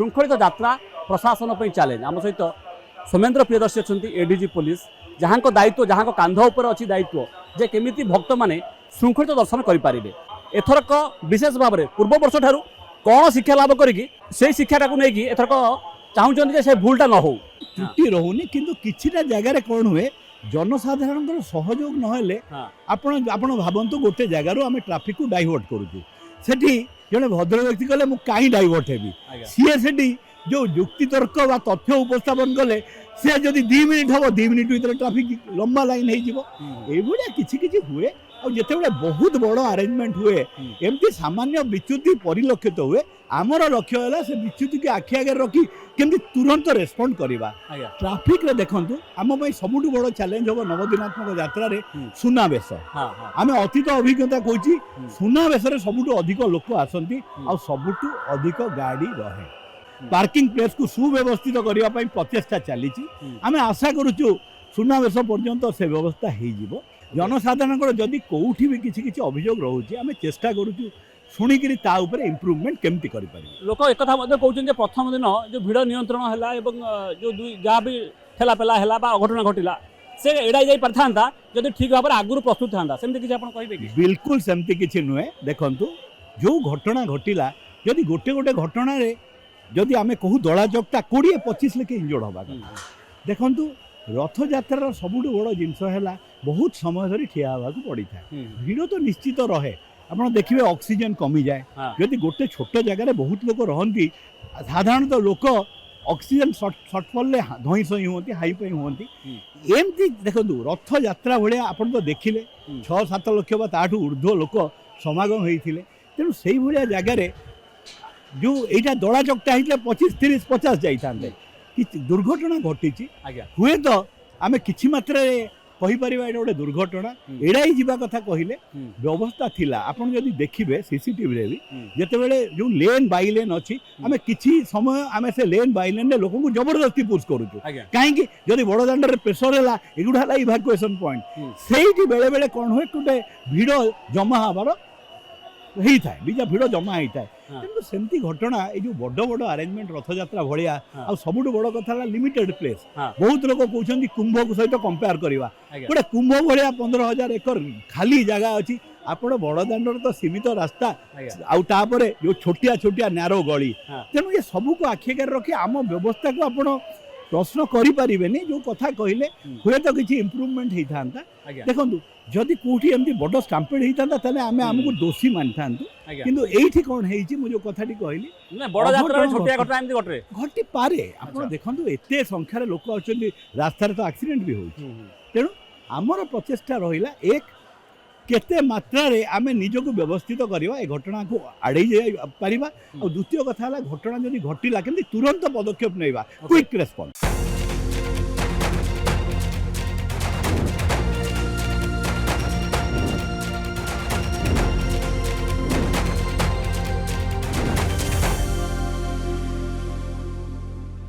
ଶୃଙ୍ଖଳିତ ଯାତ୍ରା ପ୍ରଶାସନ ପାଇଁ ଚ୍ୟାଲେଞ୍ଜ। ଆମ ସହିତ ସୌମେନ୍ଦ୍ର ପ୍ରିୟଦର୍ଶୀ ଅଛନ୍ତି ଏଡିଜି पुलिस ଯାହାଙ୍କ ଦାୟିତ୍ୱ ଯାହାଙ୍କ କାନ୍ଧ ଉପରେ ଅଛି ଦାୟିତ୍ୱ ଯେ କେମିତି ଭକ୍ତମାନେ ଶୃଙ୍ଖଳିତ ଦର୍ଶନ କରିପାରିବେ। ଏଥରକ ବିଶେଷ ଭାବରେ ପୂର୍ବ ବର୍ଷ ଠାରୁ କ'ଣ ଶିକ୍ଷା ଲାଭ କରିକି ସେଇ ଶିକ୍ଷାଟାକୁ ନେଇକି ଏଥରକ ଚାହୁଁଛନ୍ତି ଯେ ସେ ଭୁଲଟା ନ ହଉ। त्रुटि रोनी किंतु किछिटा जगह कौन हुए जनसाधारण सहयोग नहेले आपण आपण भावंतु गोटे जगार आम ट्राफिक को डाइवर्ट करूँ सेठी जड़े भद्र व्यक्ति कहले मु कहीं डाइवर्ट हेबी सीए सेठी जो युक्ति तर्क बा तथ्य उपस्थापन कले सी जदि 2 मिनिट हम 2 मिनिट भीतर ट्राफिक लंबा लाइन हो किछि हुए और जिते बहुत बड़ अरेंजमेंट हुए एमती सामान्य विच्युति परिलक्षित हुए आमर लक्ष्य है से विच्युति की आखि आगे रखी केमती तुरंत रेस्पॉन्ड करवा ट्राफिक रे देखंतु आम पई सबुठु बड़ चैलेंज हो नवदिनात्मक यात्रा रे सुनावेश आम अतीत अभिज्ञता कहूँ सुनावेश सबुठु अधिक लोक आसती आ सबुठु अधिक गाड़ी रहे पार्किंग प्लेस को सुव्यवस्थित करने प्रचेषा चली आम आशा करुचु सुनावेश पर्यंत से व्यवस्था हो जनसाधारण जदि कौटी भी किसी अभियोग रोचे आम चेष्टा करुचु शुणिक इम्प्रूवमेंट केमती कर लोक एक कहते प्रथम दिन जो भिड़ नियंत्रण है जो जहाँ भी ठेलापेला है अघटना घटला से एड़ाई जा पारता जब ठीक भाव आगुरी प्रस्तुत था सेमती किसी आप कहे कि बिल्कुल सेमती किसी नुहे देखु जो घटना घटला जदि गोटे गोटे घटना जदि आम कहूँ दला चकटा 20-25 लेखे इंजर्ड हवा देखु रथ यात्रा सबुठ बड़ जिनस है बहुत समय धरी ठिया हाँ पड़ी था भिड़ तो निश्चित रहे आप देखिए ऑक्सीजन कमी जाए जदि गोटे छोट जगह बहुत लोग रहती साधारणतः लोक ऑक्सीजन शॉर्टफॉल धई सही होती हाईपाई होती एमती देखो रथ यात्रा भाया आप तो देखिले 6-7 लक्ष ताठू ऊर्ध्व लोक समागम होते तेणु से भाया जगार जो यहाँ दड़ा चकटा होता 25-30-50 जाता कि दुर्घटना घटी हुए तो आम कि मात्रा कहीपर ये गोटे दुर्घटना एड़ाई जावा कथा कहले व्यवस्था थिला आपन जदि देखिबे सीसीटीवी रे भी जेतेबेले जो लेन बाई लेन अच्छी आम किछि समय आम से लेन बाई लेन लोक को जबरदस्ती पुश करूँ कहीं जदि बड़ दांडर प्रेसर है एगुड़ा है इभाकुएसन पॉइंट से बेले बेले कौन हुए गोटे भिड़ जमा हबार होता है बीजा भिड़ जमा होता है तेणु सेमती घटना ये बड़ बड़ अरेंजमेंट रथ यात्रा भाया आ सबुठ बड़ कथा लिमिटेड प्लेस बहुत लोग कहते कुंभ सहित कंपेयर करवा गोटे कुंभ भाया 15,000 एकर खाली जगह अच्छी आपण बड़ दांडर तो सीमित रास्ता आउे जो छोटिया छोटिया नैरो गली तेणु ये सबको आखि आगे रखी आम व्यवस्था को आपण प्रश्न करें जो कथा कहले हुए तो किसी इम्प्रूवमेंट होता देखो जदि कौटी एमती बड़ स्टाम्पेड होता ताले आमे आमको दोषी मानि था किंतु एठी कौन है मु जो कथाटी कहली घटी पारे आप देखो एत संख्यार लोक अच्छे रास्तार तो एक्सीडेंट भी हो तेणु आमर प्रचेषा रहा एक केते मात्रा रे आमे निजको व्यवस्थित करवा ए घटना को आड़े जाई पारिबा और द्वितीय कथा घटना जदि घटिला केमती तुरंत पदक्षेप नैबा क्विक रेस्पॉन्स।